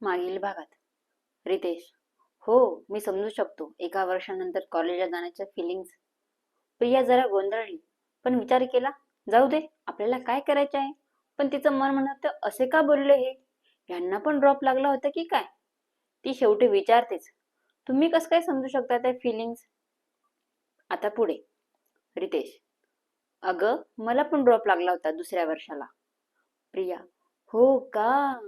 मागील भागात. रितेश: हो, मी समजू शकतो एका वर्षानंतर कॉलेजला जाण्याच्या फिलिंग्स. प्रिया जरा गोंधळली, पण विचार केला, जाऊ दे, आपल्याला काय करायचे आहे. पण तिचं मन म्हणत, असे का बोलले हे? यांना पण ड्रॉप लागला होता की काय? ती शेवटी विचारतेच, तुम्ही कसं काय समजू शकता त्या फिलिंग्स? आता पुढे. रितेश: अगं, मला पण ड्रॉप लागला होता दुसऱ्या वर्षाला. प्रिया: हो का?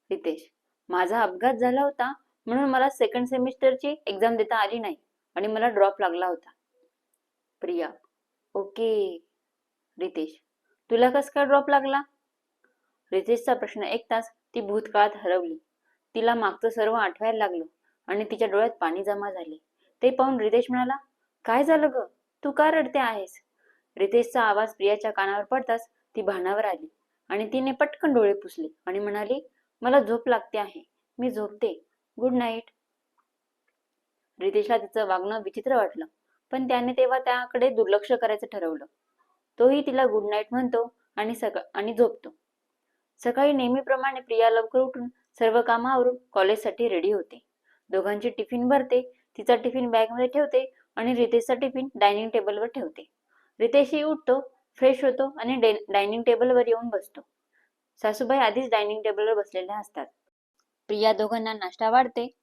रितेश: माझा अपघात झाला होता, म्हणून मला सेकंड सेमिस्टरची एक्झाम देता आली नाही आणि मला ड्रॉप लागला होता. प्रिया: ओके. रितेश: तुला कस काय ड्रॉप लागला? रितेशचा प्रश्न ऐकताच ती भूतकाळात हरवली. तिला मागचं सर्व आठवायला लागलं आणि तिच्या डोळ्यात पाणी जमा झाले. ते पाहून रितेश म्हणाला, काय झालं ग? तू का रडते आहेस? रितेशचा आवाज प्रियाच्या कानावर पडताच ती भानावर आली आणि तिने पटकन डोळे पुसले आणि म्हणाली, मला झोप लागते आहे, मी झोपते, गुड नाईट. रितेशला तिचं वागणं विचित्र वाटलं, पण त्याने तेव्हा त्याकडे दुर्लक्ष करायचं ठरवलं. तोही तिला गुड नाईट म्हणतो आणि झोपतो. सकाळी नेहमीप्रमाणे प्रिया लवकर उठून सर्व कामावरून कॉलेजसाठी रेडी होते. दोघांची टिफिन भरते, तिचा टिफिन बॅगमध्ये ठेवते आणि रितेशचा टिफिन डायनिंग टेबलवर ठेवते. रितेशही उठतो, फ्रेश होतो आणि डायनिंग टेबलवर येऊन बसतो. सासूबाई आधीच डायनिंग टेबलवर बसलेल्या असतात. प्रिया दोघांना नाश्ता वाढते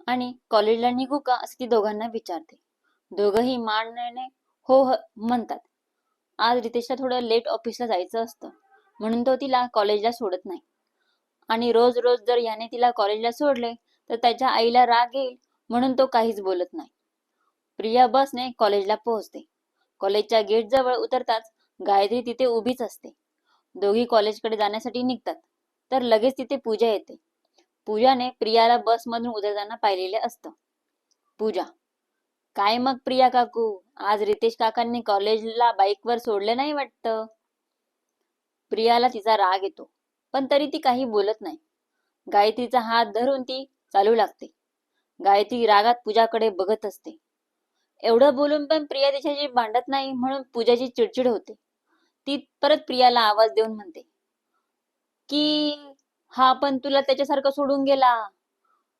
आणि कॉलेजला निघू का असं ती दोघांना विचारते. दोघंही मानण्याने हो म्हणतात. आज रितेशला थोडं लेट ऑफिसला जायचं असतं, म्हणून तो तिला कॉलेजला सोडत नाही. आणि रोज रोज जर याने तिला कॉलेजला सोडले तर त्याच्या आईला राग येईल, म्हणून तो काहीच बोलत नाही. प्रिया बसने कॉलेजला पोहोचते. कॉलेजच्या गेट जवळ उतरताच गायत्री तिथे उभीच असते. दोघी कॉलेजकडे जाण्यासाठी निघतात, तर लगेच तिथे पूजा येते. पूजाने प्रियाला बसमधून उतरताना पाहिलेले असतं. पूजा: काय मग प्रिया काकू, आज रितेश काकांनी कॉलेजला बाईकवर सोडले नाही वाटतं. प्रियाला तिचा राग येतो, पण तरी ती काही बोलत नाही. गायत्रीचा हात धरून ती चालू लागते. गायत्री रागात पूजाकडे बघत असते. एवढं बोलून पण प्रिया तिच्याशी भांडत नाही, म्हणून पूजाची चिडचिड होते. ती परत प्रियाला आवाज देऊन म्हणते की हा पण तुला त्याच्यासारखं सोडून गेला.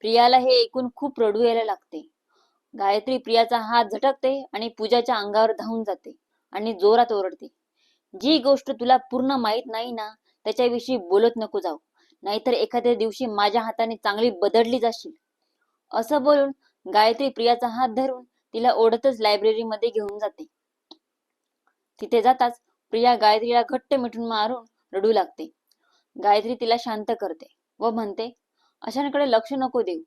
प्रियाला हे ऐकून खूप रडू यायला लागते. गायत्री प्रियाचा हात झटकते आणि पूजाच्या अंगावर धावून जाते आणि जोरात ओरडते, जी गोष्ट तुला पूर्ण माहित नाही ना, त्याच्याविषयी बोलत नको जाऊ, नाहीतर एखाद्या दिवशी माझ्या हाताने चांगली बदडली जाशील. असं बोलून गायत्री प्रियाचा हात धरून तिला ओढतच लायब्ररीमध्ये घेऊन जाते. तिथे जाताच प्रिया गायत्रीला घट्ट मिठून मारून रडू लागते. गायत्री तिला शांत करते व म्हणते, अशांकडे लक्ष नको देऊ,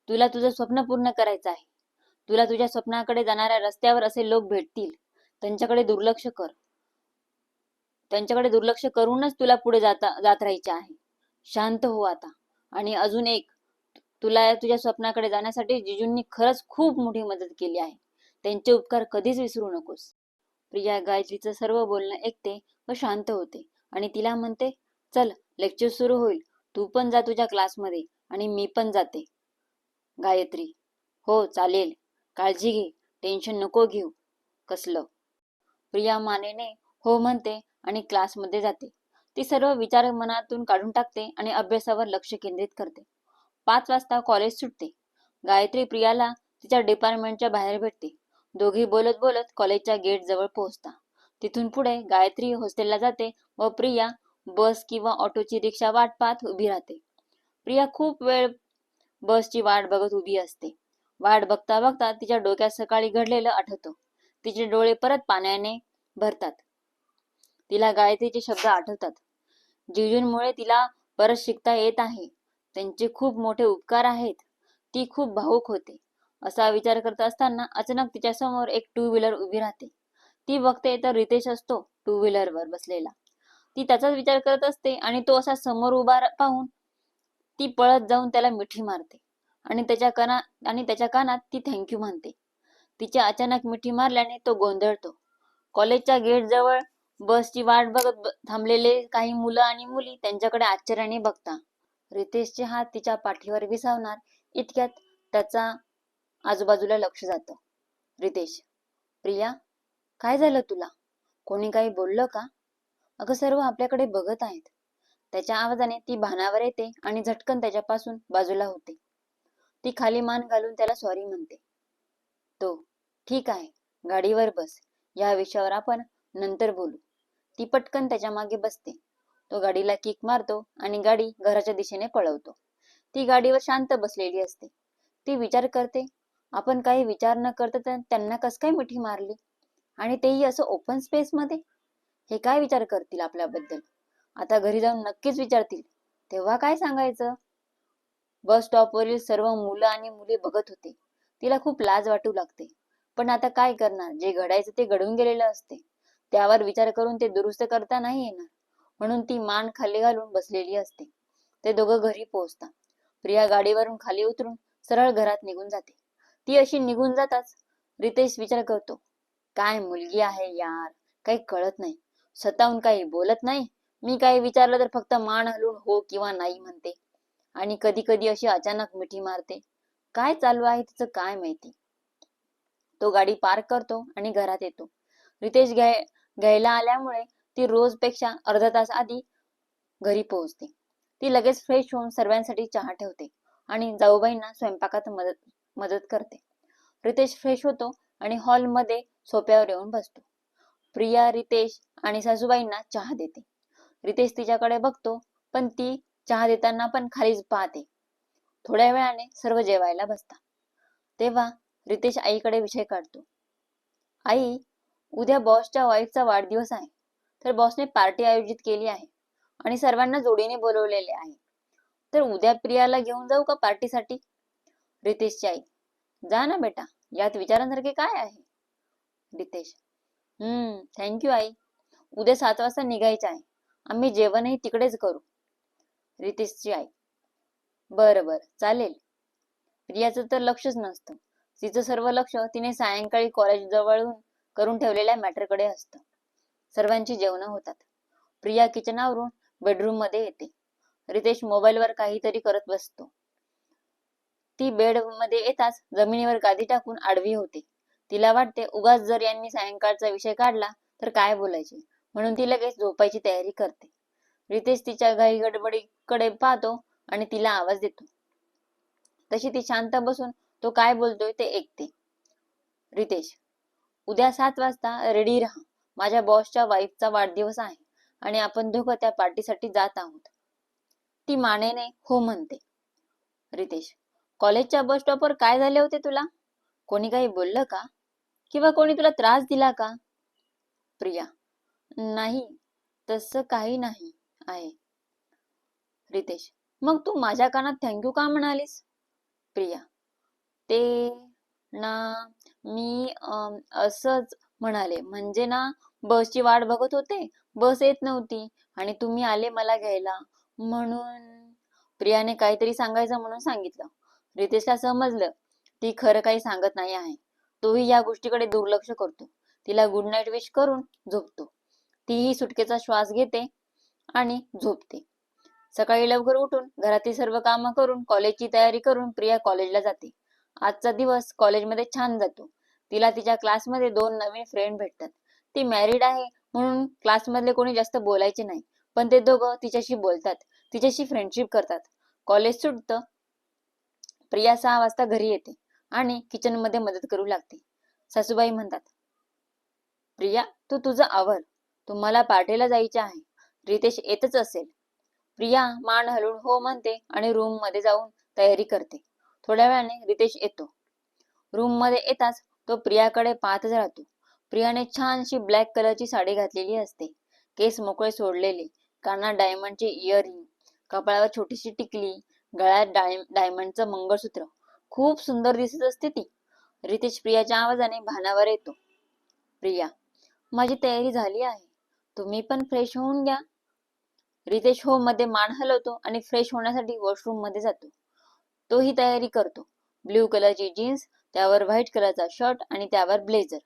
तुला तुझं स्वप्न पूर्ण करायचं आहे. तुला तुझ्या स्वप्नाकडे जाणाऱ्या रस्त्यावर असे लोक भेटतील, त्यांच्याकडे दुर्लक्ष करूनच तुला पुढे जात राहायचे आहे. शांत हो आता. आणि अजून एक, तुला तुझ्या स्वप्नाकडे जाण्यासाठी जिजूंनी खरंच खूप मोठी मदत केली आहे, त्यांचे उपकार कधीच विसरू नकोस. प्रिया गायत्रीचं सर्व बोलणं ऐकते व शांत होते आणि तिला म्हणते, चल लेक्चर सुरू होईल, तू पण जा तुझ्या क्लासमध्ये आणि मी पण जाते. गायत्री: हो चालेल, काळजी घे, टेन्शन नको घेऊ कसलं. प्रिया मानेने हो म्हणते आणि क्लासमध्ये जाते. ती सर्व विचार मनातून काढून टाकते आणि अभ्यासावर लक्ष केंद्रित करते. 5 वाजता कॉलेज सुटते. गायत्री प्रियाला तिच्या डिपार्टमेंटच्या बाहेर भेटते. दोघी बोलत बोलत कॉलेजच्या गेट जवळ पोहोचता. तिथून पुढे गायत्री हॉस्टेलला जाते व प्रिया बस किंवा ऑटोची रिक्षा वाट पाहत उभी राहते. प्रिया खूप वेळ बसची वाट बघत उभी असते. वाट बघता बघता तिच्या डोक्यात सकाळी घडलेलं आठवतं. तिचे डोळे परत पाण्याने भरतात. तिला गायत्रीचे शब्द आठवतात. जिजूंमुळे तिला परत शिकता येत आहे, त्यांचे खूप मोठे उपकार आहेत. ती खूप भावुक होते. असा विचार करत असताना अचानक तिच्या समोर एक 2 व्हीलर उभी राहते. ती बघते तर रितेश असतो 2 व्हीलरवर बसलेला. ती त्याचाच विचार करत असते आणि तो असा समोर उभा पाहून ती पळत जाऊन त्याला मिठी मारते आणि त्याच्या कानात ती थँक्यू म्हणते. तिच्या अचानक मिठी मारल्याने तो गोंधळतो. कॉलेजच्या गेट जवळ बसची वाट बघत थांबलेले काही मुलं आणि मुली त्यांच्याकडे आश्चर्याने बघता. रितेशचे हात तिच्या पाठीवर विसावणार इतक्यात त्याचा आजूबाजूला लक्ष जातं. रितेश: प्रिया, काय झालं तुला? कोणी काही बोललं का? अगं सर्व आपल्याकडे बघत आहेत. त्याच्या आवाजाने ती भानावर येते आणि झटकन त्याच्यापासून बाजूला होते. ती खाली मान घालून त्याला सॉरी म्हणते. तो, ठीक आहे, गाडीवर बस, या विषयावर आपण नंतर बोलू. ती पटकन त्याच्या मागे बसते. तो गाडीला किक मारतो आणि गाडी घराच्या दिशेने पळवतो. ती गाडीवर शांत बसलेली असते. ती विचार करते, आपण काही विचार न करता त्यांना कस काय मिठी मारली, आणि तेही असं ओपन स्पेस मध्ये. हे काय विचार करतील आपल्याबद्दल? आता घरी जाऊन नक्कीच विचारतील. तेव्हा काय सांगायचं? बस स्टॉपवरील सर्व मुलं आणि मुली बघत होते. तिला खूप लाज वाटू लागते. पण आता काय करणार? जे घडायचं ते घडून गेलेलं असते. त्यावर विचार करून ते दुरुस्त करता नाही येणार. म्हणून ती मान खाली घालून बसलेली असते. ते दोघं घरी पोहोचतात. प्रिया गाडीवरून खाली उतरून सरळ घरात निघून जाते. ती अशी निघून जाताच रितेश विचार करतो, काय मुलगी आहे यार, काही कळत नाही. स्वतःहून काही बोलत नाही. मी काही विचारलं तर फक्त मान हलवून हो किंवा नाही म्हणते. आणि कधी कधी अशी अचानक मिठी मारते. काय चालू आहे तिचं काय माहिती. तो गाडी पार्क करतो आणि घरात येतो. रितेश घ्यायला आल्यामुळे ती रोज पेक्षा अर्धा तास आधी घरी पोहोचते. ती लगेच फ्रेश होऊन सर्वांसाठी चहा ठेवते आणि जाऊबाईंना स्वयंपाकात मदत करते. रितेश फ्रेश होतो आणि हॉलमध्ये सोफ्यावर येऊन बसतो. प्रिया रितेश आणि सासूबाईंना चहा देते. रितेश तिच्याकडे बघतो, पण ती चहा देताना पण खालीच पाहते. थोड्या वेळाने सर्व जेवायला बसतात. तेव्हा रितेश आईकडे विषय काढतो. आई, उद्या बॉसच्या वाईफचा वाढदिवस आहे, तर बॉसने पार्टी आयोजित केली आहे आणि सर्वांना जोडीने बोलवलेले आहे. तर उद्या प्रियाला घेऊन जाऊ का पार्टीसाठी? रितेशची आई, जा ना बेटा, यात विचारांसारखे काय आहे? रितेश, थँक्यू आई. उद्या 7 वाजता निघायचे आहे. आम्ही जेवणही तिकडेच करू. रितेशची आई, बरं बरं, चालेल. प्रियाचं तर लक्षच नसतं. तिचं सर्व लक्ष तिने सायंकाळी कॉलेज जवळून करून ठेवलेल्या मॅटरकडे असतं. सर्वांची जेवणं होतात. प्रिया किचनावरून बेडरूम मध्ये येते. रितेश मोबाईलवर काहीतरी करत बसतो. ती बेड मध्ये येताच जमिनीवर गादी टाकून आडवी होते. तिला वाटते, उगाच जर यांनी सायंकाळचा विषय काढला तर काय बोलायचे, म्हणून ती लगेच झोपायची तयारी करते. रितेश तिच्या घाई गडबडीकडे पाहतो आणि तिला आवाज देतो. तशी ती शांत बसून तो काय बोलतोय ते ऐकते. रितेश, उद्या 7 वाजता रेडी राहा. माझ्या बॉसच्या वाईफचा वाढदिवस आहे आणि आपण दोघं त्या पार्टीसाठी जात आहोत. ती मानेने हो म्हणते. रितेश, कॉलेजच्या बस स्टॉपवर काय झाले होते तुला? कोणी काही बोललं का? किंवा कोणी तुला त्रास दिला का? प्रिया, नाही, तसं काही नाही आहे. रितेश, मग तू माझ्या कानात थँक्यू का म्हणालीस? प्रिया, ते ना, मी असंच म्हणाले. म्हणजे ना, बसची वाट बघत होते, बस येत नव्हती आणि तुम्ही आले मला घ्यायला म्हणून. प्रियाने काहीतरी सांगायचं म्हणून सांगितलं. रितेशला समजलं ती खरं काही सांगत नाही आहे. तोही या गोष्टीकडे दुर्लक्ष करतो. तिला गुड नाईट विश करून झोपतो. तीही सुटकेचा श्वास घेते आणि झोपते. सकाळी लवकर उठून घरातील सर्व कामं करून कॉलेजची तयारी करून प्रिया कॉलेजला जाते. आजचा दिवस कॉलेजमध्ये छान जातो. तिला तिच्या क्लासमध्ये 2 नवीन फ्रेंड भेटतात. ती मॅरिड आहे म्हणून क्लासमधले कोणी जास्त बोलायचे नाही, पण ते दोघं तिच्याशी बोलतात, तिच्याशी फ्रेंडशिप करतात. कॉलेज सुटतं. प्रिया 6 वाजता घरी येते आणि किचन मध्ये मदत करू लागते. सासूबाई म्हणतात, प्रिया, तू तुझं आवर, तुम्हाला पार्टीला जायचे आहे. रितेश येतच असेल. प्रिया मान हलवून हो म्हणते आणि रूम मध्ये जाऊन तयारी करते. थोड्या वेळाने रितेश येतो. रूम मध्ये येताच तो प्रियाकडे पाहतच राहतो. प्रियाने छानशी ब्लॅक कलरची साडी घातलेली असते. केस मोकळे सोडलेले, कानात डायमंडचे इयरिंग, कपाळावर छोटीशी टिकली, गळ्यात डायमंडचं मंगळसूत्र. खूप सुंदर दिसत असते ती. रितेश प्रियाच्या आवाजाने भानावर येतो. प्रिया, माझी तयारी झाली आहे, तुम्ही पण फ्रेश होऊन घ्या. रितेश हो मध्ये मान हलवतो आणि फ्रेश होण्यासाठी वॉशरूम मध्ये जातो. तोही तयारी करतो. ब्ल्यू कलरची जीन्स, त्यावर व्हाईट कलरचा शर्ट आणि त्यावर ब्लेझर.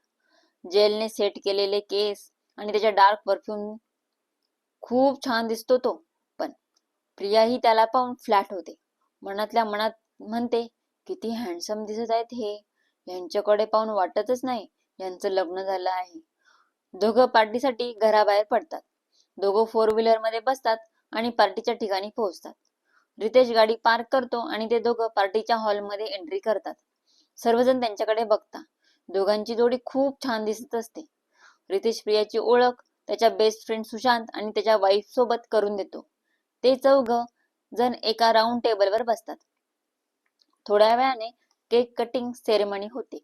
जेलने सेट केलेले केस आणि त्याच्या डार्क परफ्यूम, खूप छान दिसतो तो. पण प्रियाही त्याला पाहून फ्लॅट होते. मनातल्या मनात म्हणते, किती हँडसम दिसत आहेत हे. यांच्याकडे पाहून वाटतच नाही यांचं लग्न झालं आहे. दोघं पार्टीसाठी घराबाहेर पडतात. दोघं 4 व्हीलर मध्ये बसतात आणि पार्टीच्या ठिकाणी पोहोचतात. रितेश गाडी पार्क करतो आणि ते दोघं पार्टीच्या हॉलमध्ये एंट्री करतात. सर्वजण त्यांच्याकडे बघतात. दोघांची जोडी खूप छान दिसत असते. रितेश प्रियाची ओळख त्याच्या बेस्ट फ्रेंड सुशांत आणि त्याच्या वाईफ सोबत करून देतो. ते चौघ जण एका राऊंड टेबलवर बसतात. थोड्या वेळाने केक कटिंग सेरेमनी होते.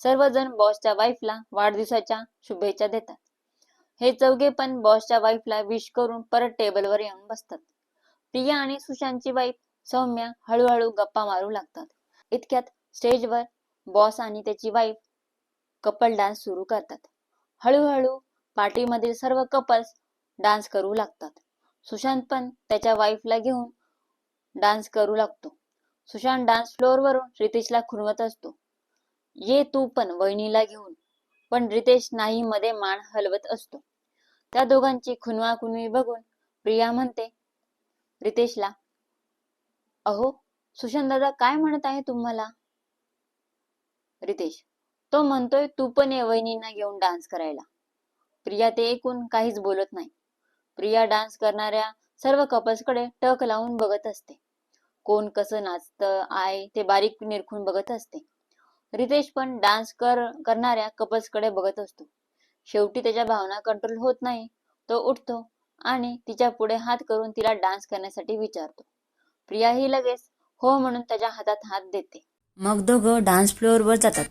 सर्वजण बॉसच्या वाईफला वाढदिवसाच्या शुभेच्छा देतात. हे चौघे पण बॉसच्या वाईफला विश करून परत टेबलवर येऊन बसतात. प्रिया आणि सुशांतची वाईफ सौम्या हळूहळू गप्पा मारू लागतात. इतक्यात स्टेजवर बॉस आणि त्याची वाईफ कपल डान्स सुरू करतात. हळूहळू पार्टीमधील सर्व कपल्स डान्स करू लागतात. सुशांत पण त्याच्या वाईफला घेऊन डान्स करू लागतो. सुशांत डान्स फ्लोअरवरून रितेशला खुणवत असतो, ये तू पण वहिनीला घेऊन. पण रितेश नाही मध्ये मान हलवत असतो. त्या दोघांची खुणवाखुणवी बघून प्रिया म्हणते रितेशला, अहो सुशांत दादा काय म्हणत आहे तुम्हाला? रितेश, तो म्हणतोय तू पण ये वहिनींना घेऊन डान्स करायला. प्रिया ते ऐकून काहीच बोलत नाही. प्रिया डान्स करणाऱ्या सर्व कपल्सकडे टक लावून बघत असते. कोण कसं नाचतं आहे ते बारीक निरखून बघत असते. रितेश पण डान्स करणाऱ्या कपल्सकडे बघत असतो. शेवटी त्याच्या भावना कंट्रोल होत नाही. तो उठतो आणि तिच्या पुढे हात करून तिला डान्स करण्यासाठी विचारतो. प्रिया ही लगेच हो म्हणून त्याच्या हातात हात देते. मग दोघं डान्स फ्लोअरवर जातात.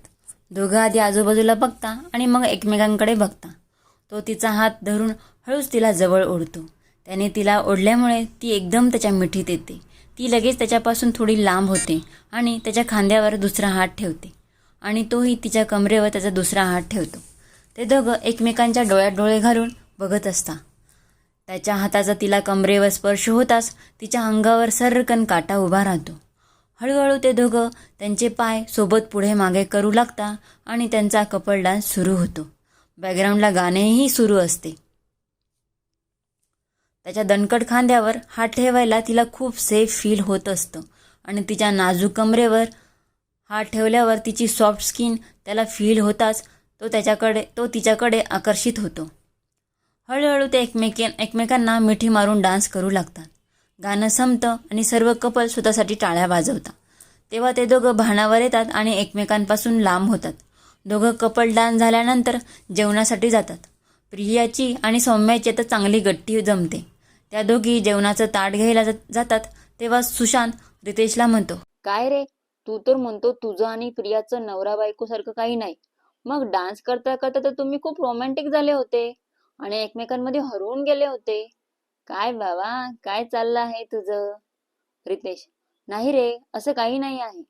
दोघं आधी आजूबाजूला बघता आणि मग एकमेकांकडे बघता. तो तिचा हात धरून हळूच तिला जवळ ओढतो. त्याने तिला ओढल्यामुळे ती एकदम त्याच्या मिठीत येते. ती लगेच त्याच्यापासून थोडी लांब होते आणि त्याच्या खांद्यावर दुसरा हात ठेवते आणि तोही तिच्या कमरेवर त्याचा दुसरा हात ठेवतो. ते दोघं एकमेकांच्या डोळ्यात डोळे घालून बघत असतात. त्याच्या हाताचा तिला कमरेवर स्पर्श होताच तिच्या अंगावर सर्रकन काटा उभा राहतो. हळूहळू ते दोघं त्यांचे पाय सोबत पुढे मागे करू लागतात आणि त्यांचा कपल डान्स सुरू होतो. बॅकग्राऊंडला गाणेही सुरू असते. त्याच्या दणकट खांद्यावर हात ठेवायला तिला खूप सेफ फील होत असतं आणि तिच्या नाजूक कमरेवर हात ठेवल्यावर तिची सॉफ्ट स्किन त्याला फील होताच तो तिच्याकडे आकर्षित होतो. हळूहळू ते एकमेकांना मिठी मारून डान्स करू लागतात. गाणं संपतं आणि सर्व कपल स्वतःसाठी टाळ्या वाजवतात. तेव्हा ते दोघं भानावर येतात आणि एकमेकांपासून लांब होतात. दोघं कपल डान्स झाल्यानंतर जेवणासाठी जातात. प्रियाची आणि सौम्याची आता चांगली गट्टी जमते. त्या दोघी जेवणाचं ताट घ्यायला जातात तेव्हा सुशांत रितेशला म्हणतो, काय रे, तू तर म्हणतो तुझं आणि प्रियाचं नवरा बायको सारखं काही नाही. मग डान्स करता करता तर तुम्ही खूप रोमॅन्टिक झाले होते आणि एकमेकांमध्ये हरवून गेले होते. काय बाबा, काय चाललं आहे तुझं? रितेश, नाही रे, असं काही नाही आहे.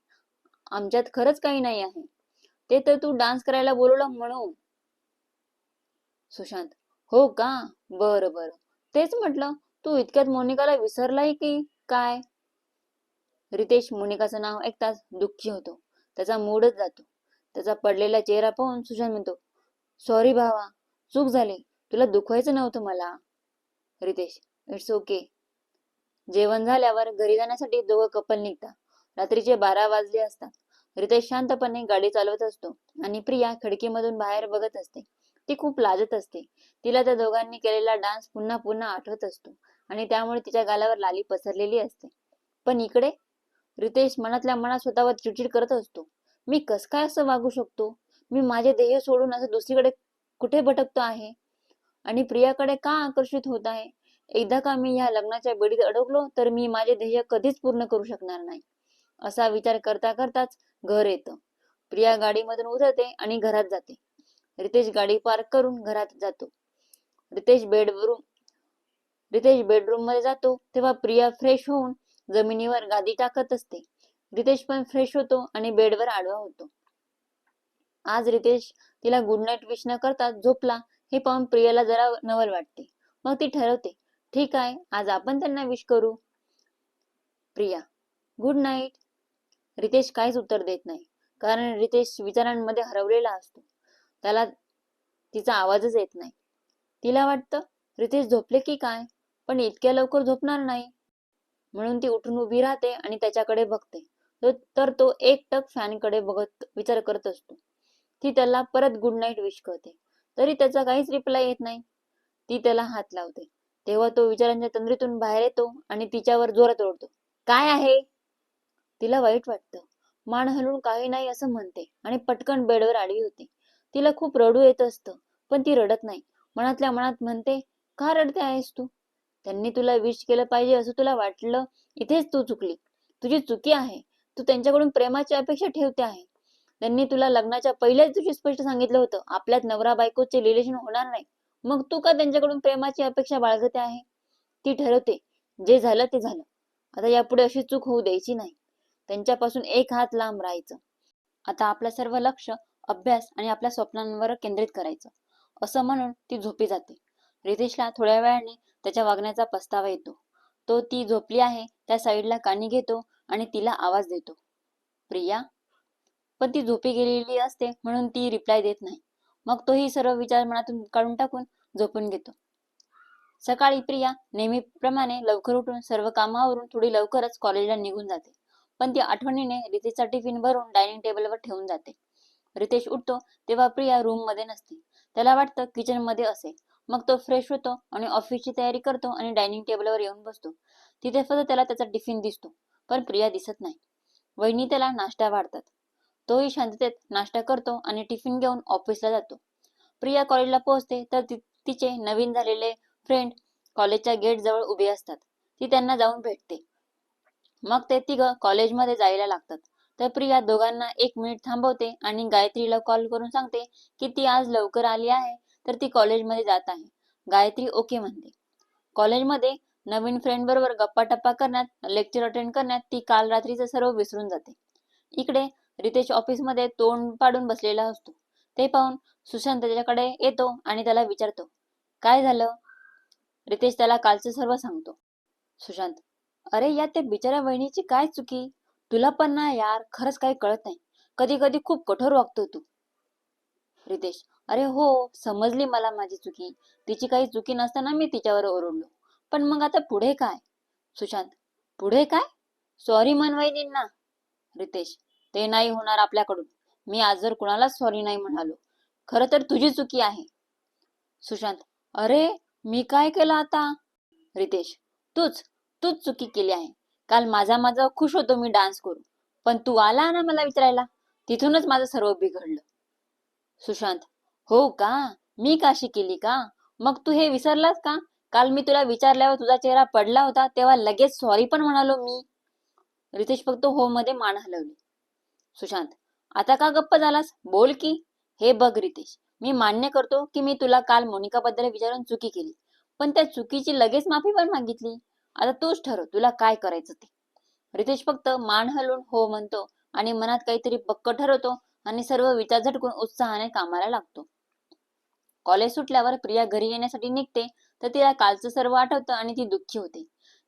आमच्यात खरंच काही नाही आहे. ते तर तू डान्स करायला बोलवलं म्हणून. सुशांत, हो का, बरं बरं, तेच म्हटलं तू इतक्यात मोनिकाला विसरलाय की काय? रितेश मोनिकाचं नाव ऐकताच दुःखी होतो. त्याचा मूडच जातो. त्याचा पडलेला चेहरा पाहून सुशांत म्हणतो, सॉरी भावा, चूक झाली, तुला दुखवायचं नव्हतं मला. Ritesh, it's okay. जेवण झाल्यावर घरी जाण्यासाठी दोघं कपल निघतात. रात्रीचे 12 वाजले असतात. रितेश शांतपणे गाडी चालवत असतो आणि प्रिया खिडकीमधून बाहेर बघत असते. ती खूप लाजत असते. तिला त्या दोघांनी केलेला डान्स पुन्हा पुन्हा आठवत असतो आणि त्यामुळे तिच्या गालावर लाली पसरलेली असते. पण इकडे रितेश मनातल्या मनात स्वतःवर चिडचिड करत असतो. मी कस काय असं वागू शकतो? मी माझे ध्येय सोडून असं दुसरीकडे कुठे भटकतो आहे आणि प्रियाकडे का आकर्षित होत आहे? एकदा का मी ह्या लग्नाच्या बेडीत अडकलो तर मी माझे ध्येय कधीच पूर्ण करू शकणार नाही. असा विचार करता करताच घर येतं. प्रिया गाडीमधून उतरते आणि घरात जाते. रितेश गाडी पार्क करून घरात जातो. रितेश बेडरूम मध्ये जातो तेव्हा प्रिया फ्रेश होऊन जमिनीवर गादी टाकत असते. रितेश पण फ्रेश होतो आणि बेडवर आडवा होतो. आज रितेश तिला गुड नाईट विश न करता झोपला हे पाहून प्रियाला जरा नवल वाटते. मग ती ठरवते, ठीक आहे, आज आपण त्यांना विश करू. Priya, good night. रितेश काहीच उत्तर देत नाही, कारण रितेश विचारांमध्ये हरवलेला असतो. त्याला तिचा आवाजच येत नाही. तिला वाटतं रितेश झोपले की काय, पण इतक्या लवकर झोपणार नाही. म्हणून ती उठून उभी राहते आणि त्याच्याकडे बघते. तर तो एकटक फॅनकडे बघत विचार करत असतो. ती त्याला परत गुड नाईट विश करते, तरी त्याचा काहीच रिप्लाय येत नाही. ती त्याला हात लावते. तेव्हा तो विचारांच्या तंद्रीतून बाहेर येतो आणि तिच्यावर जोरात ओरडतो. काय आहे? तिला वाईट वाटतं. मान हलवून काही नाही असं म्हणते आणि पटकन बेडवर आडवी होते. तिला खूप रडू येत असतं, पण ती रडत नाही. मनातल्या मनात म्हणते, का रडते आहेस तू? त्यांनी तुला विश केलं पाहिजे असं तुला वाटलं, इथेच तू चुकली. तुझी चुकी आहे. तू त्यांच्याकडून प्रेमाची अपेक्षा ठेवते आहे. त्यांनी तुला लग्नाच्या पहिल्याच दिवशी स्पष्ट सांगितलं होतं, आपल्यात नवरा बायकोचे रिलेशन होणार नाही. मग तू का त्यांच्याकडून प्रेमाची अपेक्षा बाळगते आहे? ती ठरवते, जे झालं ते झालं. आता यापुढे अशी चूक होऊ द्यायची नाही. त्यांच्यापासून एक हात लांब राहायचं. आता आपलं सर्व लक्ष अभ्यास आणि आपल्या स्वप्नांवर केंद्रित करायचं, असं म्हणून ती झोपी जाते. रितेशला थोड्या वेळाने त्याच्या वागण्याचा पस्तावा येतो. तो ती झोपली आहे त्या साईडला कानी घेतो आणि तिला आवाज देतो, प्रिया. पण ती झोपी गेलेली असते म्हणून ती रिप्लाय देत नाही. मग तोही सर्व विचार मनातून काढून टाकून झोपून घेतो. सकाळी प्रिया नेहमीप्रमाणे लवकर उठून सर्व कामावरून थोडी लवकरच कॉलेजला निघून जाते. पण ती आठवणीने रितेशचा टिफिन भरून डायनिंग टेबलवर ठेवून जाते. रितेश उठतो तेव्हा प्रिया रूम मध्ये नसते. त्याला वाटतं किचन मध्ये असेल. मग तो फ्रेश होतो आणि ऑफिसची तयारी करतो आणि डायनिंग टेबलवर येऊन बसतो. तिथे फक्त त्याला त्याचा टिफिन दिसतो, पण प्रिया दिसत नाही. वहिनी त्याला नाश्ता वाढतात. तोही शांततेत नाश्ता करतो आणि टिफिन घेऊन ऑफिसला जातो. प्रिया कॉलेजला पोहोचते तर तिचे नवीन झालेले फ्रेंड कॉलेजच्या गेट जवळ उभे असतात. ती त्यांना जाऊन भेटते. मग ते तिघं कॉलेजमध्ये जायला लागतात. तर प्रिया दोघांना 1 मिनिट थांबवते आणि गायत्रीला कॉल करून सांगते की ती आज लवकर आली आहे, तर ती कॉलेजमध्ये जात आहे. गायत्री ओके म्हणते. कॉलेजमध्ये नवीन फ्रेंड बरोबर गप्पा टप्पा करण्यात, लेक्चर अटेंड करण्यात ती काल रात्रीचं सर्व विसरून जाते. इकडे रितेश ऑफिसमध्ये तोंड पाडून बसलेला असतो. ते पाहून सुशांत त्याच्याकडे येतो आणि त्याला विचारतो, काय झालं? रितेश त्याला कालचं सर्व सांगतो. सुशांत, अरे या त्या बिचाऱ्या वहिनीची काय चुकी? तुला पण ना यार, खरंच काही कळत नाही. कधी कधी खूप कठोर वागतो तू. रितेश, अरे हो, समजली मला माझी चुकी. तिची काही चुकी नसताना मी तिच्यावर ओरडलो. पण मग आता पुढे काय? सुशांत, पुढे काय? सॉरी म्हण वहिनींना. रितेश, ते नाही होणार आपल्याकडून. मी आज जर कुणालाच सॉरी नाही म्हणालो, खरं तर तुझी चुकी आहे. सुशांत, अरे मी काय केलं आता? रितेश, तूच तूच चुकी केली आहे. काल माझा माझा खुश होतो मी डान्स करू, पण तू आला ना मला विचारायला, तिथूनच माझं सर्व बिघडलं. सुशांत, हो का? मी काशी केली का? मग तू हे विसरलास का? काल मी तुला विचारल्यावर तुझा चेहरा पडला होता तेव्हा लगेच सॉरी पण म्हणालो मी. रितेश फक्त हो मध्ये मान हलवली. सुशांत, आता का गप्प झालास? बोल की. हे बघ रितेश, मी मान्य करतो की मी तुला काल मोनिका बद्दल विचारून चुकी केली, पण त्या चुकीची लगेच माफी पण मागितली. आता तूच ठरव तुला काय करायचं ते. रितेश फक्त मान हलवून हो म्हणतो आणि मनात काहीतरी पक्क ठरवतो आणि सर्व विचार झटकून उत्साहाने कामाला लागतो. कॉलेज सुटल्यावर प्रिया घरी येण्यासाठी निघते तर तिला कालचं सर्व आठवतं आणि ती दुःखी होते.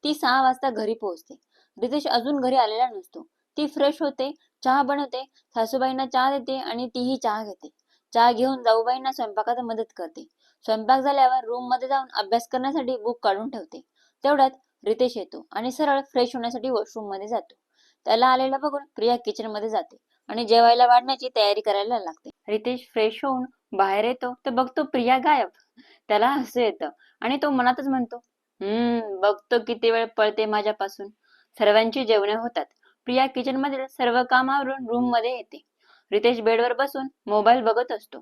ती 6 वाजता घरी पोहोचते. रितेश अजून घरी आलेला नसतो. ती फ्रेश होते, चहा बनवते, सासूबाईंना चहा देते आणि तीही चहा घेते. चहा घेऊन जाऊबाईंना स्वयंपाकात मदत करते. स्वयंपाक झाल्यावर रूम मध्ये जाऊन अभ्यास करण्यासाठी बुक काढून ठेवते. तेवढ्यात रितेश येतो आणि सरळ फ्रेश होण्यासाठी वॉशरूम मध्ये जातो. त्याला आलेला बघून प्रिया किचन मध्ये जाते आणि जेवायला वाढण्याची तयारी करायला लागते. रितेश फ्रेश होऊन बाहेर येतो तर बघतो प्रिया गायब. त्याला हसू येतं आणि तो मनातच म्हणतो, बघतो किती वेळ पळते माझ्यापासून. सर्वांची जेवणे होतात. प्रिया किचन मधील सर्व कामावरून रूम मध्ये येते. रितेश बेडवर बसून मोबाईल बघत असतो.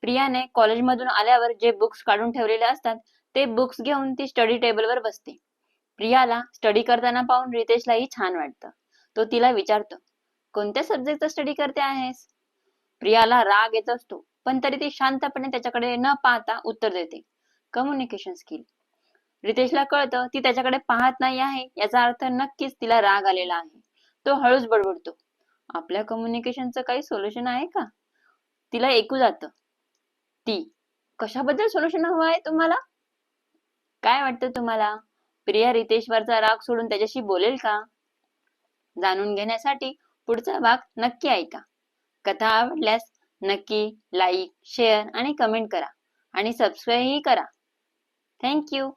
प्रियाने कॉलेजमधून आल्यावर जे बुक्स काढून ठेवलेले असतात ते बुक्स घेऊन ती स्टडी टेबलवर बसते. प्रियाला स्टडी करताना पाहून रितेशलाही छान वाटतं. तो तिला विचारतो, कोणत्या सब्जेक्टचा स्टडी करते आहेस? प्रियाला राग येत असतो, पण तरी ती शांतपणे त्याच्याकडे न पाहता उत्तर देते, कम्युनिकेशन स्किल. रितेशला कळतं ती त्याच्याकडे पाहत नाही आहे, याचा अर्थ नक्कीच तिला राग आलेला आहे. तो हळूच बडबडतो, आपल्या कम्युनिकेशनचं काही सोल्युशन आहे का? तिला ऐकू जातं. ती, कशाबद्दल सोल्युशन हवं आहे तुम्हाला? काय वाटतं तुम्हाला? प्रिया रितेशवरचा राग सोडून त्याच्याशी बोलेल का? जाणून घेण्यासाठी पुढचा भाग नक्की ऐका. कथा आवडल्यास नक्की लाईक, शेअर आणि कमेंट करा आणि सबस्क्राईबही करा. थँक्यू.